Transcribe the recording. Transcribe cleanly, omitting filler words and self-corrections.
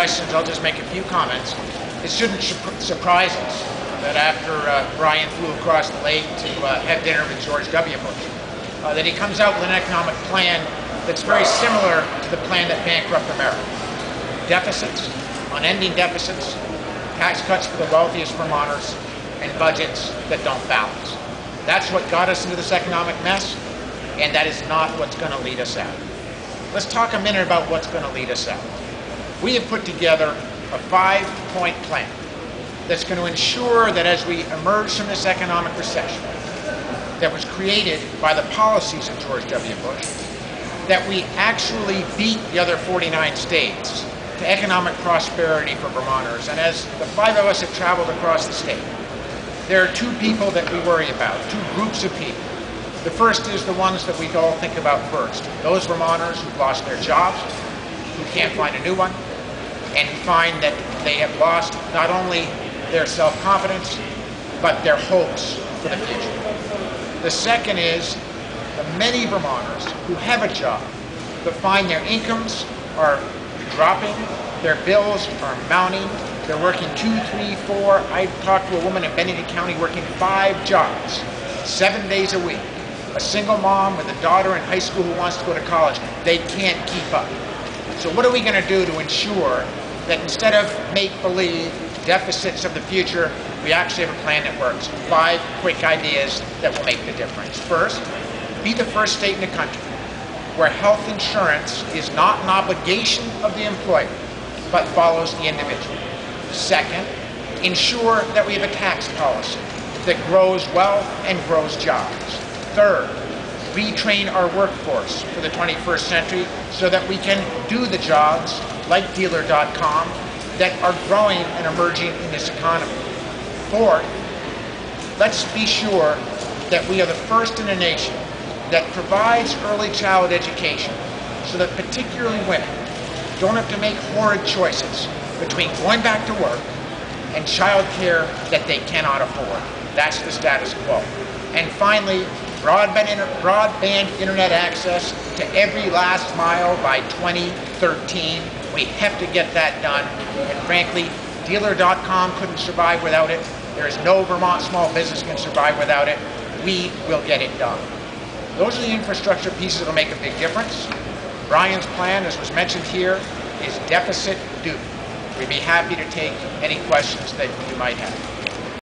questions, I'll just make a few comments. It shouldn't surprise us that after Brian flew across the lake to have dinner with George W. Bush, that he comes out with an economic plan that's very similar to the plan that bankrupted America. Deficits, unending deficits, tax cuts for the wealthiest Vermonters, and budgets that don't balance. That's what got us into this economic mess, and that is not what's going to lead us out. Let's talk a minute about what's going to lead us out. We have put together a 5-point plan that's going to ensure that as we emerge from this economic recession that was created by the policies of George W. Bush, that we actually beat the other 49 states to economic prosperity for Vermonters. And as the 5 of us have traveled across the state, there are 2 people that we worry about, 2 groups of people. The first is the ones that we all think about first, those Vermonters who've lost their jobs, who can't find a new one, and find that they have lost not only their self-confidence, but their hopes for the future. The second is the many Vermonters who have a job, but find their incomes are dropping, their bills are mounting, they're working 2, 3, 4. I talked to a woman in Bennington County working 5 jobs, 7 days a week. A single mom with a daughter in high school who wants to go to college. They can't keep up. So what are we going to do to ensure that instead of make-believe deficits of the future, we actually have a plan that works? 5 quick ideas that will make the difference. First, be the first state in the country where health insurance is not an obligation of the employer, but follows the individual. Second, ensure that we have a tax policy that grows wealth and grows jobs. Third, retrain our workforce for the 21st century so that we can do the jobs like Dealer.com that are growing and emerging in this economy. Fourth, let's be sure that we are the first in a nation that provides early childhood education so that particularly women don't have to make horrid choices between going back to work and child care that they cannot afford. That's the status quo. And finally, broadband internet access to every last mile by 2013. We have to get that done. And frankly, Dealer.com couldn't survive without it. There is no Vermont small business can survive without it. We will get it done. Those are the infrastructure pieces that will make a big difference. Brian's plan, as was mentioned here, is deficit Dubie. We'd be happy to take any questions that you might have.